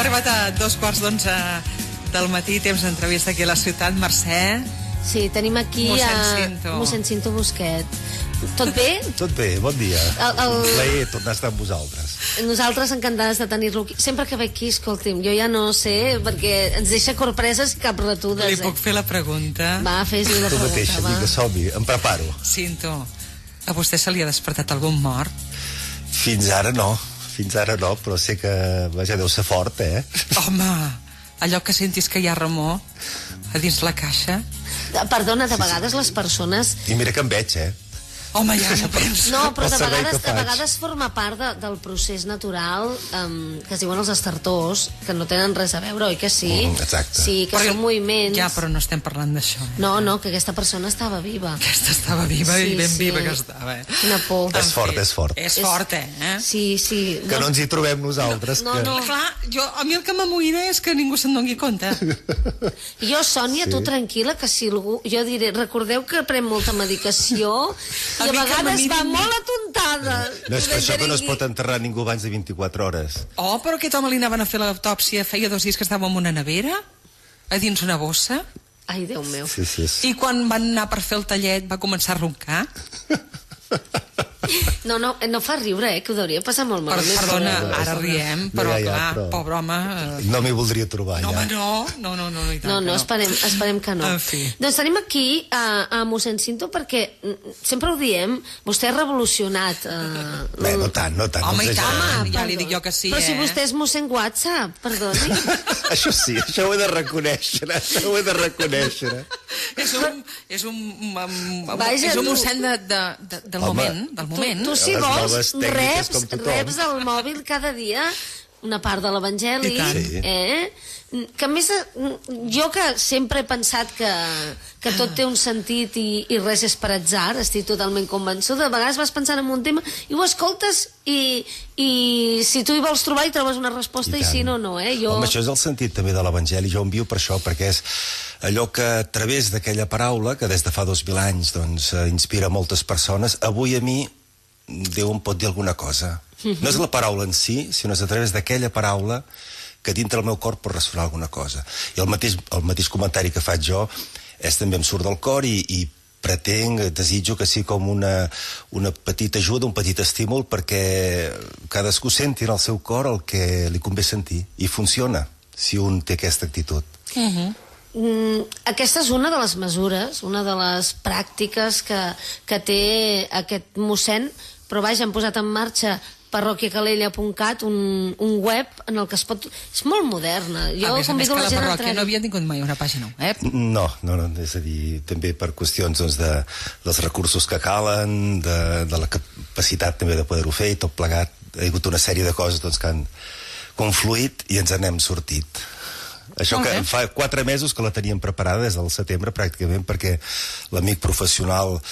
arribat a 2:15 del matí, temps d'entrevista aquí a la ciutat. Mercè. Sí, tenim aquí mossèn Cinto Busquet. Tot bé? Tot bé, bon dia. Un plaer tornar a estar amb vosaltres. Nosaltres encantades de tenir-lo aquí. Sempre que ve aquí, escolti'm, jo ja no sé, perquè ens deixa corpreses cap retudes. Li puc fer la pregunta? Va, fes-li la pregunta. Tu mateixa, vinga, som-hi, em preparo. Cinto, a vostè se li ha despertat algun mort? Fins ara no, però sé que, vaja, deu ser fort, eh? Home, allò que sentis que hi ha remor a dins la caixa. Perdona, de vegades les persones... I mira que em veig, eh? Home, ja no penso. No, però de vegades forma part del procés natural que es diuen els estertors, que no tenen res a veure, oi que sí? Exacte. Sí, que són moviments... Ja, però no estem parlant d'això. No, que aquesta persona estava viva. Aquesta estava viva i ben viva que estava. Quina por. És fort. És fort, eh? Sí. Que no ens hi trobem nosaltres. No. Clar, a mi el que m'amoïna és que ningú se'n doni compte. Jo, Sònia, tu tranquil·la, que si algú... Jo diré, recordeu que pren molta medicació i a vegades va molt atontada. No és per això que no es pot enterrar ningú abans de 24 hores. Oh, però aquest home li anaven a fer l'autòpsia, feia 2 dies que estava en una nevera, a dins una bossa. Ai, Déu meu. Sí. I quan van anar per fer el tallet va començar a roncar. No fa riure, que ho hauria passar molt malament. Perdona, ara riem, però clar, pobre home... No m'hi voldria trobar, ja. No, esperem que no. Doncs tenim aquí a mossèn Cinto perquè, sempre ho diem, vostè ha revolucionat... Bé, no tant. Home, i tant, ja li dic jo que sí, Però si vostè és mossèn WhatsApp, perdoni. Això sí, això ho he de reconèixer. És un mossèn del moment. Tu, si vols, reps al mòbil cada dia una part de l'Evangeli, que a més jo que sempre he pensat que tot té un sentit i res és per atzar, estic totalment convençuda. De vegades vas pensant en un tema i ho escoltes i si tu hi vols trobar hi trobes una resposta i si no, no. Home, això és el sentit també de l'Evangeli, jo envio per això, perquè és allò que a través d'aquella paraula, que des de fa 2000 anys doncs, inspira moltes persones, avui a mi Déu em pot dir alguna cosa. No és la paraula en si, sinó és a través d'aquella paraula que dintre el meu cor pot ressonar alguna cosa. I el mateix comentari que faig jo també em surt del cor i pretenc, desitjo que sigui com una petita ajuda, un petit estímul perquè cadascú senti en el seu cor el que li convé sentir. I funciona, si un té aquesta actitud. Aquesta és una de les mesures, una de les pràctiques que té aquest mossèn, però vaja, han posat en marxa parroquiacalella.cat, un web en el que es pot... És molt moderna. Jo convido la gent a entrar. La parròquia no havia tingut mai una pàgina web? No, és a dir, també per qüestions dels recursos que calen, de la capacitat també de poder-ho fer i tot plegat. Hi ha hagut una sèrie de coses que han confluït i ens n'hem sortit. Això que fa 4 mesos que la teníem preparada des del setembre pràcticament perquè l'amic professional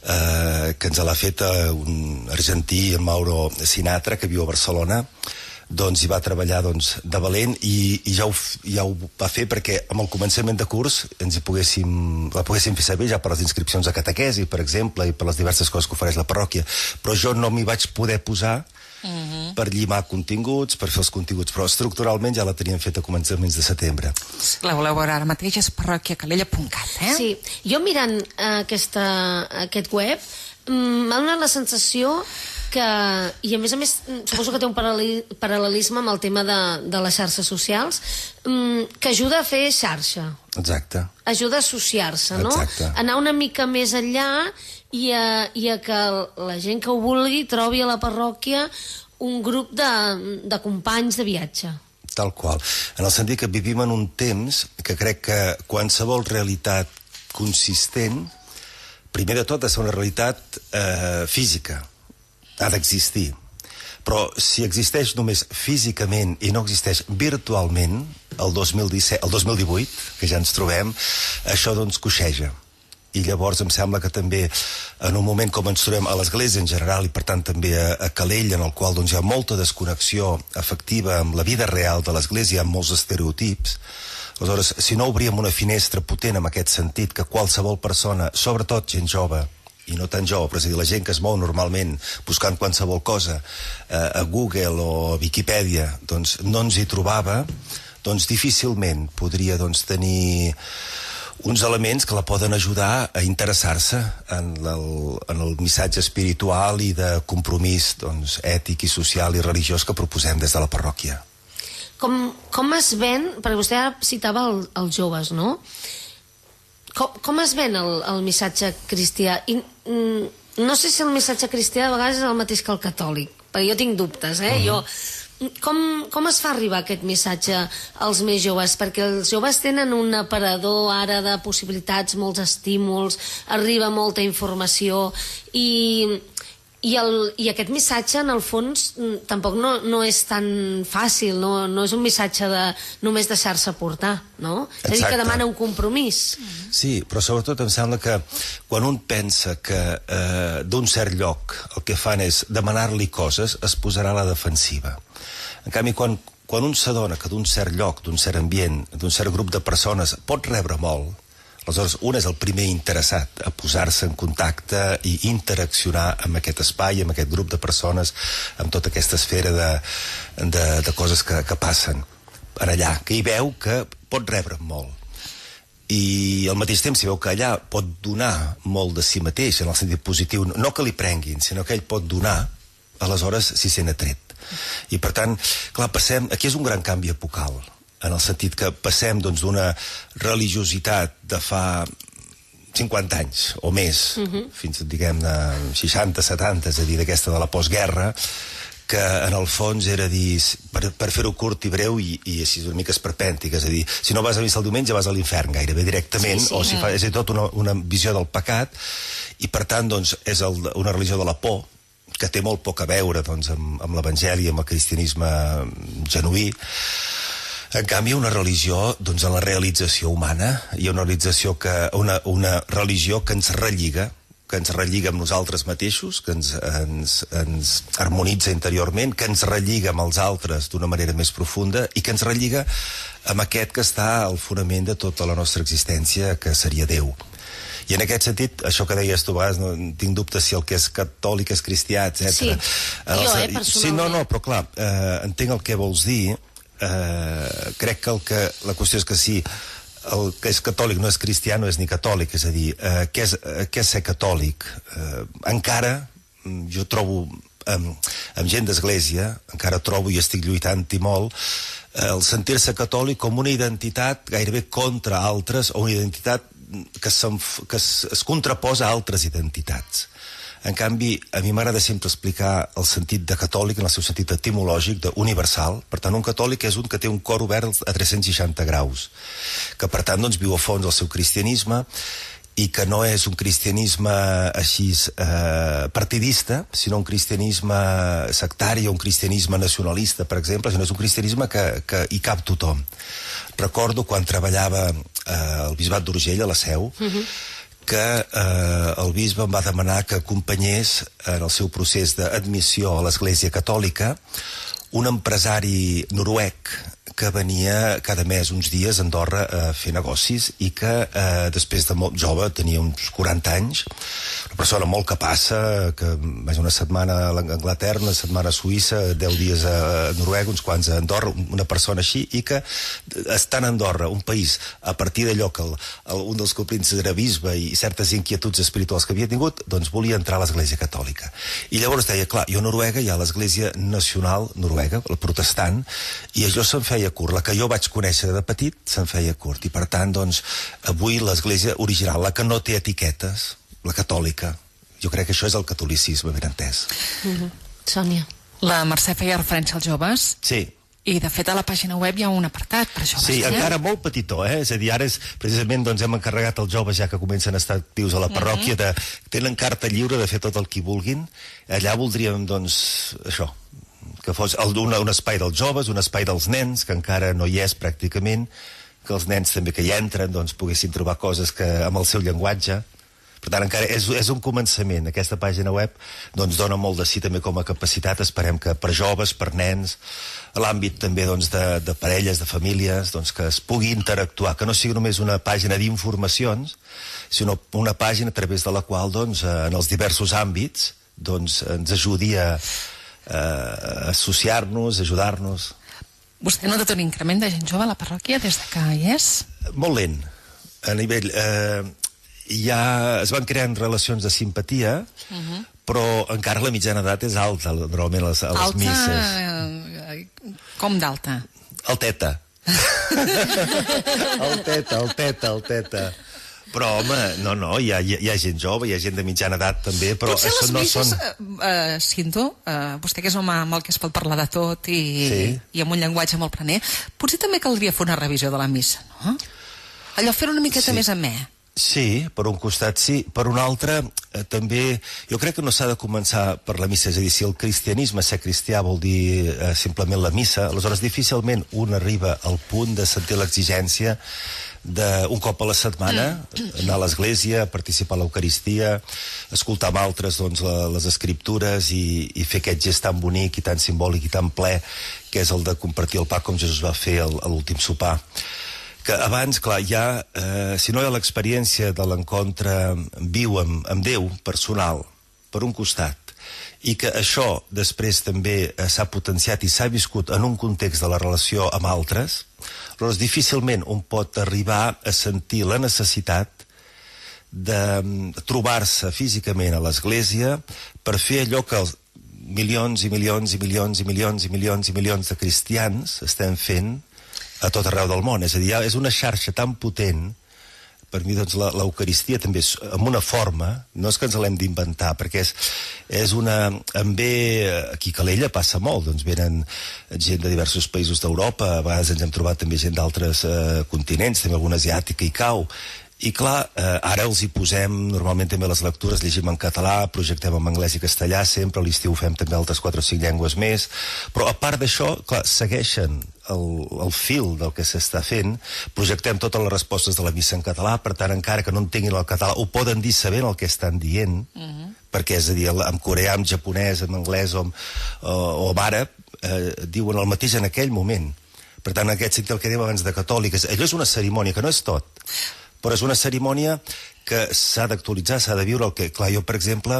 que ens l'ha fet un argentí, en Mauro Sinatra, que viu a Barcelona, doncs hi va treballar de valent i ja ho va fer perquè amb el començament de curs la poguéssim fer servir ja per les inscripcions a catequesi, per exemple, i per les diverses coses que ofereix la parròquia. Però jo no m'hi vaig poder posar per llimar continguts, per fer els continguts, però estructuralment ja la teníem feta a començaments de setembre. La voleu veure ara mateix, és parroquiacalella.cat, eh? Sí, jo mirant aquest web m'ha donat la sensació que, i a més suposo que té un paral·lelisme amb el tema de les xarxes socials, que ajuda a fer xarxa. Exacte. Ajuda a associar-se, no? Exacte. Anar una mica més enllà i a que la gent que ho vulgui trobi a la parròquia un grup de companys de viatge. Tal qual. En el sentit que vivim en un temps que crec que qualsevol realitat consistent, primer de tot, ha de ser una realitat física. Ha d'existir. Però si existeix només físicament i no existeix virtualment, el 2018, que ja ens trobem, això doncs coixeja. I llavors em sembla que també en un moment com ens trobem a l'Església en general i per tant també a Calella, en el qual doncs, hi ha molta desconnexió efectiva amb la vida real de l'Església, amb molts estereotips, aleshores si no obríem una finestra potent en aquest sentit que qualsevol persona, sobretot gent jove, i no tan jove, però és a dir, la gent que es mou normalment buscant qualsevol cosa a Google o a Viquipèdia, doncs no ens hi trobava, doncs difícilment podria tenir uns elements que la poden ajudar a interessar-se en el missatge espiritual i de compromís ètic i social i religiós que proposem des de la parròquia. Com es ven, perquè vostè ara citava els joves, no? Com es ven el missatge cristià? I no sé si el missatge cristià de vegades és el mateix que el catòlic, perquè jo tinc dubtes, Com es fa arribar aquest missatge als més joves? Perquè els joves tenen un aparador ara de possibilitats, molts estímuls, arriba molta informació i aquest missatge, en el fons, tampoc no és tan fàcil, no és un missatge de només deixar-se portar, no? És a dir, que demana un compromís. Sí, però sobretot em sembla que quan un pensa que d'un cert lloc el que fan és demanar-li coses, es posarà a la defensiva. En canvi, quan un s'adona que d'un cert lloc, d'un cert ambient, d'un cert grup de persones pot rebre molt, aleshores un és el primer interessat a posar-se en contacte i interaccionar amb aquest espai, amb aquest grup de persones, amb tota aquesta esfera de coses que passen en allà, que hi veu que pot rebre molt. I al mateix temps, si veu que allà pot donar molt de si mateix, en el sentit positiu, no que li prenguin, sinó que ell pot donar, aleshores s'hi sent atret. I per tant, clar, aquí és un gran canvi epocal, en el sentit que passem d'una religiositat de fa 50 anys o més, fins, diguem-ne, 60, 70, és a dir, d'aquesta de la postguerra, que en el fons era dir, per fer-ho curt i breu i així una mica esperpèntic, és a dir, si no vas a missa el diumenge vas a l'infern gairebé directament, o si és tot una visió del pecat, i per tant és una religió de la por, que té molt poc a veure amb l'Evangeli, amb el cristianisme genuí. En canvi, una religió en la realització humana, i una religió que ens relliga amb nosaltres mateixos, que ens harmonitza interiorment, que ens relliga amb els altres d'una manera més profunda i que ens relliga amb aquest que està al fonament de tota la nostra existència, que seria Déu. I en aquest sentit, això que deies tu, no tinc dubtes si el que és catòlic és cristià, etc. Sí, jo, personalment. Sí, no, però clar, entenc el que vols dir. Crec que la qüestió és que sí, el que és catòlic no és cristià, no és ni catòlic, és a dir, què és ser catòlic? Encara, jo trobo, amb gent d'església, encara trobo i estic lluitant-hi molt, el sentir-se catòlic com una identitat gairebé contra altres, o una identitat que es contraposa a altres identitats. En canvi, a mi m'agrada sempre explicar el sentit de catòlic en el seu sentit etimològic, d'universal. Per tant, un catòlic és un que té un cor obert a 360 graus, que per tant viu a fons el seu cristianisme i que no és un cristianisme així partidista, sinó un cristianisme sectari o un cristianisme nacionalista, per exemple, sinó és un cristianisme que hi cap tothom. Recordo quan treballava al bisbat d'Urgell, a la Seu, que el bisbe em va demanar que acompanyés en el seu procés d'admissió a l'Església Catòlica un empresari noruec que venia cada mes uns dies a Andorra a fer negocis i que després de molt jove, tenia uns 40 anys, una persona molt capaça, que vaig una setmana a Anglaterra, una setmana a Suïssa, 10 dies a Noruega, uns quants a Andorra, una persona així, i que estant a Andorra, un país, a partir d'allò que un dels coprinces era bisbe i certes inquietuds espirituals que havia tingut, doncs volia entrar a l'Església Catòlica. I llavors deia, clar, jo a Noruega hi ha l'Església Nacional Noruega, el protestant, i això se'm feia curt. La que jo vaig conèixer de petit se'm feia curt. I per tant, doncs, avui l'Església original, la que no té etiquetes, la catòlica, jo crec que això és el catolicisme ben entès. Sònia. La Mercè feia referència als joves. Sí. I, de fet, a la pàgina web hi ha un apartat per joves. Sí, encara molt petitó, És a dir, ara precisament hem encarregat als joves, ja que comencen a estar actius a la parròquia, tenen carta lliure de fer tot el que vulguin. Allà voldríem, doncs, això, que fos un espai dels joves, un espai dels nens, que encara no hi és pràcticament, que els nens també que hi entren doncs poguessin trobar coses que amb el seu llenguatge, Per tant, encara és un començament. Aquesta pàgina web doncs, dona molt de sí també com a capacitat. Esperem que per joves, per nens, a l'àmbit també doncs, de parelles, de famílies, doncs, que es pugui interactuar, que no sigui només una pàgina d'informacions, sinó una pàgina a través de la qual doncs, en els diversos àmbits doncs, ens ajudi a associar-nos, ajudar-nos. Vostè ha notat un increment de gent jove a la parròquia des de que hi és? Molt lent. A nivell... es van creant relacions de simpatia, però encara la mitjana d'edat és alta, normalment a les misses. Com d'alta? Alteta. Alteta. Però, home, no, hi ha gent jove, hi ha gent de mitjana edat també, però potser això no són... Cinto, vostè que és home amb el que es pot parlar de tot i amb un llenguatge molt planer, potser també caldria fer una revisió de la missa, no? Allò fer una miqueta més amè. Sí, per un costat sí. Per un altre, també, jo crec que no s'ha de començar per la missa. És a dir, si el cristianisme, ser cristià, vol dir simplement la missa, aleshores difícilment un arriba al punt de sentir l'exigència d'un cop a la setmana anar a l'església, participar a l'Eucaristia, escoltar amb altres doncs, les escriptures i fer aquest gest tan bonic i tan simbòlic i tan ple que és el de compartir el pa com Jesús va fer a l'últim sopar. Que abans, clar, si no hi ha l'experiència de l'encontre viu amb Déu, personal, per un costat, i que això després també s'ha potenciat i s'ha viscut en un context de la relació amb altres, llavors difícilment un pot arribar a sentir la necessitat de trobar-se físicament a l'església per fer allò que els milions i milions i milions i milions i milions i milions de cristians estem fent a tot arreu del món. És a dir, és una xarxa tan potent. Per mi, doncs, l'Eucaristia també és amb una forma, no és que ens l'hem d'inventar, perquè és una... Aquí a Calella passa molt, doncs venen gent de diversos països d'Europa, a vegades ens hem trobat també gent d'altres continents, també alguna asiàtica i cau. I clar, ara els hi posem normalment també les lectures, llegim en català, projectem en anglès i castellà sempre, a l'estiu fem també altres 4 o 5 llengües més, però a part d'això, clar, segueixen el fil del que s'està fent, projectem totes les respostes de la missa en català, per tant, encara que no entenguin el català, ho poden dir sabent el que estan dient, perquè, és a dir, en coreà, en japonès, en anglès o en àrab, diuen el mateix en aquell moment. Per tant, en aquest sentit, el que dèiem abans de catòliques, allò és una cerimònia, que no és tot, però és una cerimònia que s'ha d'actualitzar, s'ha de viure. El que, clar, jo, per exemple,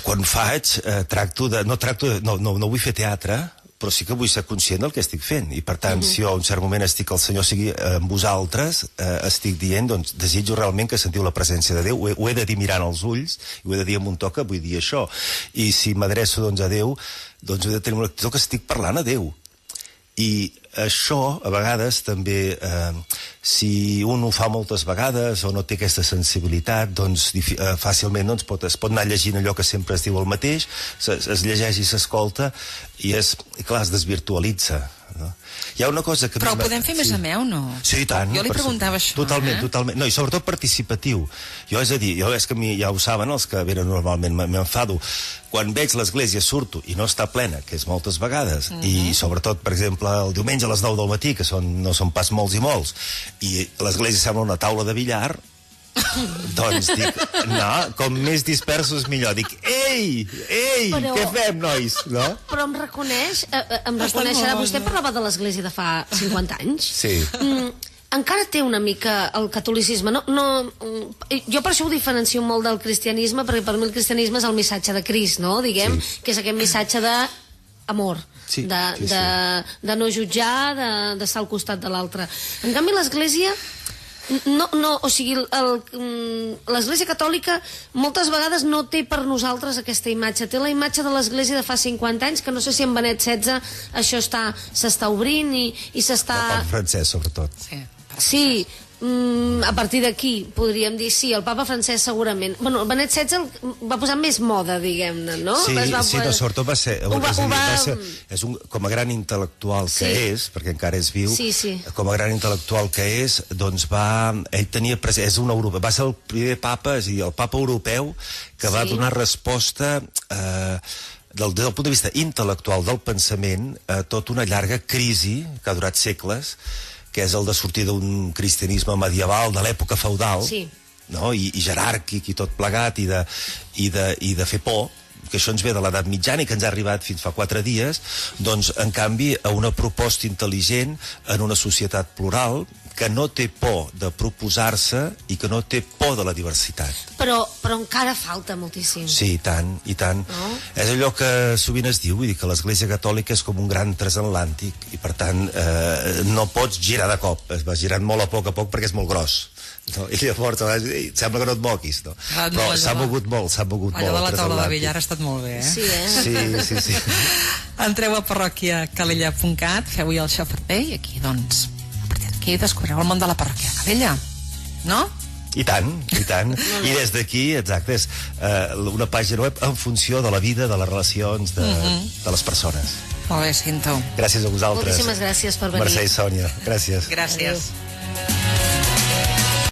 quan faig, no vull fer teatre, però sí que vull ser conscient del que estic fent. I, per tant, si jo en un cert moment estic, el Senyor sigui amb vosaltres, estic dient, doncs, desitjo realment que sentiu la presència de Déu, ho he de dir mirant als ulls, i ho he de dir amb un to que vull dir això. I si m'adreço, doncs, a Déu, doncs he de tenir una actitud que estic parlant a Déu. I això, a vegades, també, si un ho fa moltes vegades o no té aquesta sensibilitat, doncs fàcilment es pot anar llegint allò que sempre es diu el mateix, es llegeix i s'escolta, i clar, es desvirtualitza. No? Hi ha una cosa que... Però ho podem fer més amè o no? Sí, i tant. Jo li preguntava això. Totalment. No, i sobretot participatiu. Jo, és a dir, és que ja ho saben els que venen normalment, m'enfado. Quan veig l'església surto i no està plena, que és moltes vegades, i sobretot, per exemple, el diumenge a les 9 del matí, que no són pas molts i molts, i l'església sembla una taula de billar, doncs dic, no, com més dispersos millor. Dic, ei, què fem, nois? No? Però em reconeixerà, vostè parlava de l'església de fa 50 anys? Sí. Encara té una mica el catolicisme. Jo per això ho diferencio molt del cristianisme, perquè per mi el cristianisme és el missatge de Crist, no? Diguem, que és aquest missatge d'amor, de no jutjar, d'estar al costat de l'altre. En canvi, l'església... o sigui, l'església catòlica moltes vegades no té per nosaltres aquesta imatge, té la imatge de l'església de fa 50 anys, que no sé si en Benet XVI això s'està obrint i s'està... El Papa Francesc, sobretot. Sí, a partir d'aquí podríem dir sí, el Papa Francesc segurament. Bueno, el Benet XVI va posar més moda, diguem-ne, no? Sí, sobretot va ser... Com a gran intel·lectual que és, perquè encara és viu, com a gran intel·lectual que és, doncs ell tenia present, va ser el primer papa, és a dir, el papa europeu que va donar resposta des del punt de vista intel·lectual del pensament a tota una llarga crisi que ha durat segles, que és el de sortir d'un cristianisme medieval de l'època feudal, no? I jeràrquic i tot plegat, i de fer por, que això ens ve de l'edat mitjana i que ens ha arribat fins fa 4 dies, doncs, en canvi, a una proposta intel·ligent en una societat plural que no té por de proposar-se i que no té por de la diversitat. Però encara falta moltíssim. Sí, i tant, i tant. No? És allò que sovint es diu, vull dir que l'Església Catòlica és com un gran transatlàntic i, per tant, no pots girar de cop, es va girant molt a poc perquè és molt gros. No? I llavors sembla que no et moquis, no? Però s'ha mogut molt, allò de la taula de billar ha estat molt bé, Sí, eh? Sí. Entreu a parròquiacalella.cat, feu-hi el xafarder i aquí, doncs, a partir d'aquí descobreu el món de la parròquia de Calella, no? I tant. I des d'aquí, exacte, és una pàgina web en funció de la vida, de les relacions, de les persones. Molt bé, Cinto. Gràcies a vosaltres. Moltíssimes gràcies per venir. Mercè i Sònia, gràcies. Gràcies.